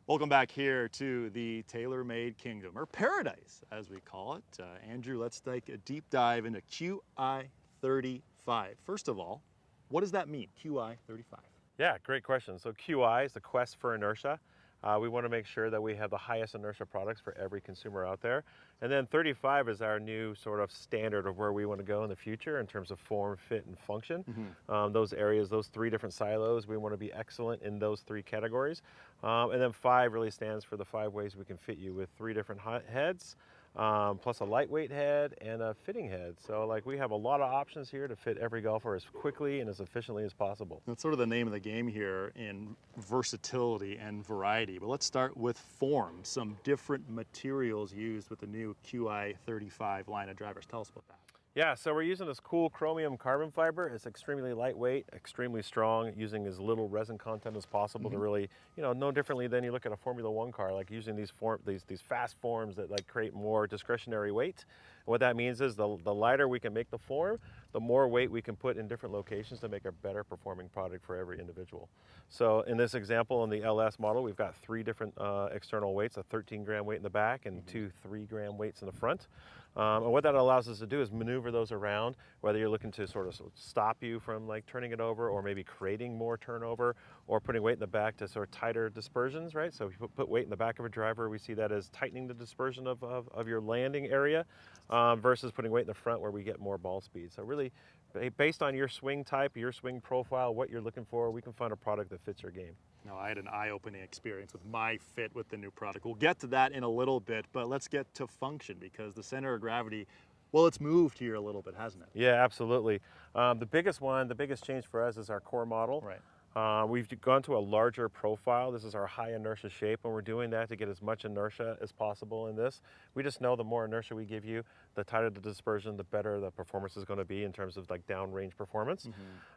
Welcome back here to the TaylorMade Kingdom, or Paradise, as we call it. Andrew, let's take a deep dive into Qi35. First of all, what does that mean, Qi35? Yeah, great question. So QI is the quest for inertia. We want to make sure that we have the highest inertia products for every consumer out there. And then 35 is our new sort of standard of where we want to go in the future in terms of form, fit, and function. Those areas, those three different silos, we want to be excellent in those three categories. And then 5 really stands for the 5 ways we can fit you with 3 different heads, plus a lightweight head and a fitting head. So like we have a lot of options here to fit every golfer as quickly and as efficiently as possible. That's sort of the name of the game here in versatility and variety. But let's start with form, some different materials used with the new Qi35 line of drivers. Tell us about that. Yeah, so we're using this cool chromium carbon fiber. It's extremely lightweight, extremely strong, using as little resin content as possible to really, no differently than you look at a Formula One car, like using these fast forms that like create more discretionary weight. What that means is the lighter we can make the form, the more weight we can put in different locations to make a better performing product for every individual. So in this example, in the LS model, we've got 3 different external weights, a 13-gram weight in the back and 2 3-gram weights in the front. And what that allows us to do is maneuver those around, whether you're looking to sort of stop you from like turning it over, or maybe creating more turnover, or putting weight in the back to sort of tighter dispersions, right? So if you put weight in the back of a driver, we see that as tightening the dispersion of your landing area, versus putting weight in the front where we get more ball speed. So really, based on your swing type, your swing profile, what you're looking for, we can find a product that fits your game. Now, I had an eye-opening experience with my fit with the new product. We'll get to that in a little bit, but let's get to function, because the center of gravity, well, it's moved here a little bit, hasn't it? Yeah, absolutely. The biggest change for us is our core model. Right. We've gone to a larger profile. This is our high inertia shape, and we're doing that to get as much inertia as possible in this. We just know the more inertia we give you, the tighter the dispersion, the better the performance is going to be in terms of like downrange performance.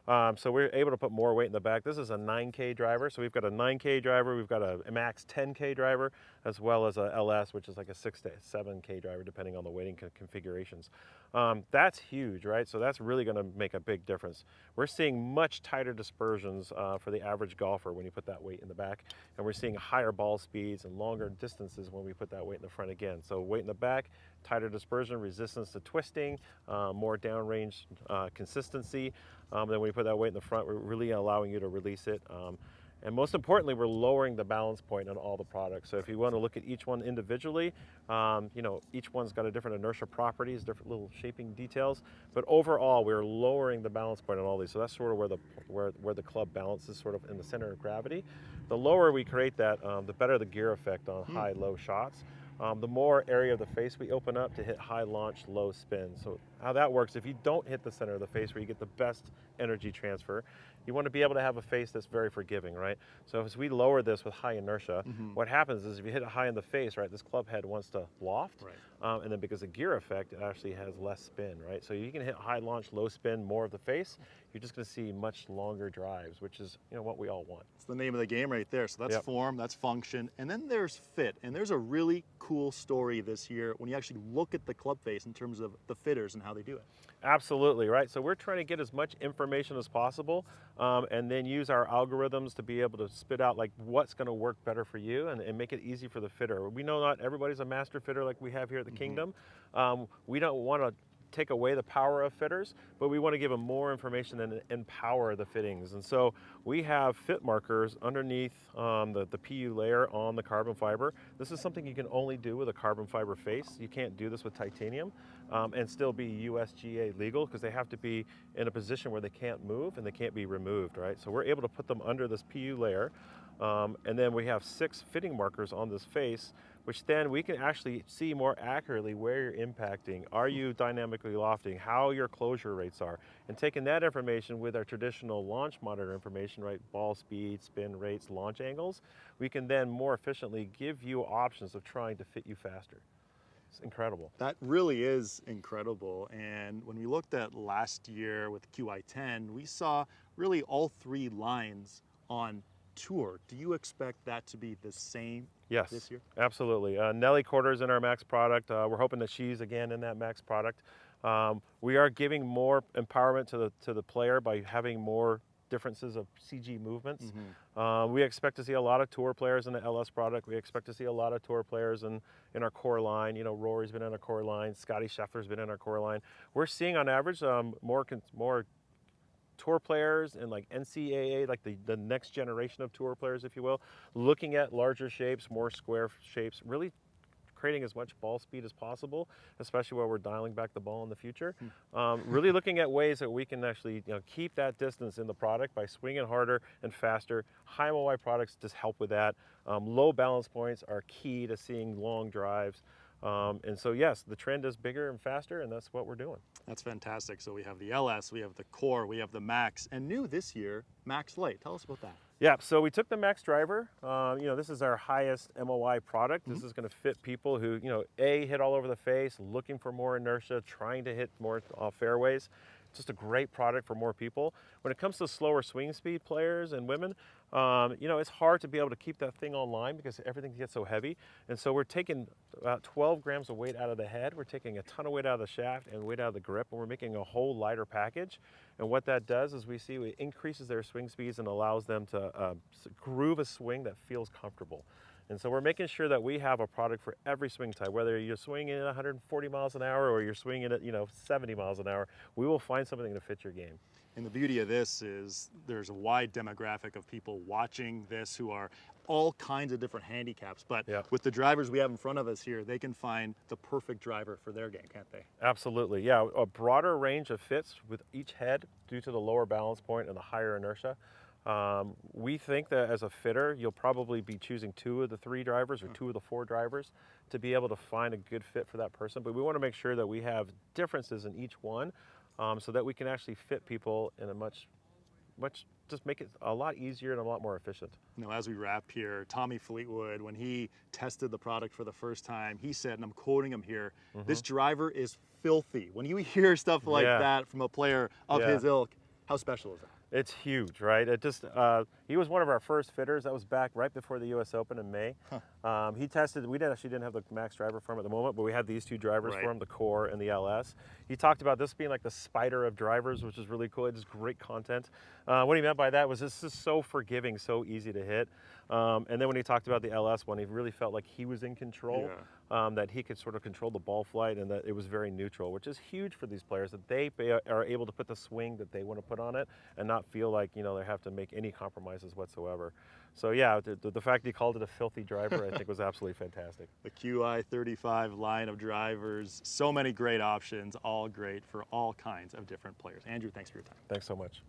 So we're able to put more weight in the back. This is a 9K driver, so we've got a 9K driver, we've got a max 10K driver, as well as a LS, which is like a 6 to 7K driver, depending on the weighting configurations. That's huge, right? So that's really going to make a big difference. We're seeing much tighter dispersions for the average golfer when you put that weight in the back, and we're seeing higher ball speeds and longer distances when we put that weight in the front again. So weight in the back, tighter dispersion, resistance to twisting, more downrange consistency. Then when we put that weight in the front, we're really allowing you to release it. And most importantly, we're lowering the balance point on all the products. So if you want to look at each one individually, each one's got a different inertia properties, different little shaping details. But overall, we're lowering the balance point on all these. So that's sort of where the club balances, sort of in the center of gravity. The lower we create that, the better the gear effect on high-low shots. The more area of the face we open up to hit high launch, low spin. So how that works, if you don't hit the center of the face where you get the best energy transfer, you want to be able to have a face that's very forgiving, right? So as we lower this with high inertia, what happens is if you hit it high in the face, right, this club head wants to loft, and then because of gear effect, it actually has less spin, right? So you can hit high launch, low spin, more of the face, you're just going to see much longer drives, which is what we all want. It's the name of the game right there. So that's form, that's function, and then there's fit. And there's a really cool story this year when you actually look at the club face in terms of the fitters and how they do it. Absolutely, right? So we're trying to get as much information as possible, and then use our algorithms to be able to spit out like what's going to work better for you, and make it easy for the fitter. We know not everybody's a master fitter like we have here at the Kingdom. We don't want to take away the power of fitters, but we want to give them more information and empower the fittings. And so we have fit markers underneath the PU layer on the carbon fiber. This is something you can only do with a carbon fiber face. You can't do this with titanium and still be USGA legal, because they have to be in a position where they can't move and they can't be removed, right? So we're able to put them under this PU layer. And then we have 6 fitting markers on this face, which then we can actually see more accurately where you're impacting. Are you dynamically lofting? How your closure rates are? And taking that information with our traditional launch monitor information, right, ball speed, spin rates, launch angles, we can then more efficiently give you options of trying to fit you faster. It's incredible. That really is incredible. And when we looked at last year with QI10, we saw really all 3 lines on tour. Do you expect that to be the same this year? Absolutely. Nelly Quarter's in our Max product. We're hoping that she's again in that Max product. We are giving more empowerment to the player by having more differences of CG movements. Mm-hmm. We expect to see a lot of tour players in the LS product. We expect to see a lot of tour players in our core line. You know, Rory's been in our core line. Scotty Scheffler's been in our core line. We're seeing on average more tour players and like NCAA, like the next generation of tour players, if you will, looking at larger shapes, more square shapes, really creating as much ball speed as possible, especially while we're dialing back the ball in the future. Really looking at ways that we can actually keep that distance in the product by swinging harder and faster. High MOI products just help with that. Low balance points are key to seeing long drives. And so yes, the trend is bigger and faster, and that's what we're doing. That's fantastic. So we have the LS, we have the Core, we have the Max, and new this year, Max Lite. Tell us about that. Yeah, so we took the Max Driver. This is our highest MOI product. This is going to fit people who, hit all over the face, looking for more inertia, trying to hit more fairways. Just a great product for more people. When it comes to slower swing speed players and women, it's hard to be able to keep that thing online because everything gets so heavy. And so we're taking about 12 grams of weight out of the head. We're taking a ton of weight out of the shaft and weight out of the grip, and we're making a whole lighter package. And what that does is we see it increases their swing speeds and allows them to groove a swing that feels comfortable. And so we're making sure that we have a product for every swing type, whether you're swinging at 140 miles an hour or you're swinging at 70 miles an hour, we will find something to fit your game. And the beauty of this is there's a wide demographic of people watching this who are all kinds of different handicaps. But with the drivers we have in front of us here, they can find the perfect driver for their game, can't they? Absolutely, yeah. A broader range of fits with each head due to the lower balance point and the higher inertia. We think that as a fitter, you'll probably be choosing 2 of the 3 drivers or 2 of the 4 drivers to be able to find a good fit for that person. But we want to make sure that we have differences in each one so that we can actually fit people in a just make it a lot easier and a lot more efficient. As we wrap here, Tommy Fleetwood, when he tested the product for the first time, he said, and I'm quoting him here, this driver is filthy. When you hear stuff like that from a player of his ilk, how special is that? It's huge, right? He was one of our first fitters. That was back right before the U.S. Open in May. He tested, we didn't have the Max Driver for him at the moment, but we had these 2 drivers for him, the Core and the LS. He talked about this being like the spider of drivers, which is really cool. It's great content. What he meant by that was this is so forgiving, so easy to hit. And then when he talked about the LS one, he really felt like he was in control, that he could sort of control the ball flight and that it was very neutral, which is huge for these players, that they are able to put the swing that they want to put on it and not feel like, they have to make any compromises whatsoever. So yeah, the fact that he called it a filthy driver, I think was absolutely fantastic. The Qi35 line of drivers, so many great options, all great for all kinds of different players. Andrew, thanks for your time. Thanks so much.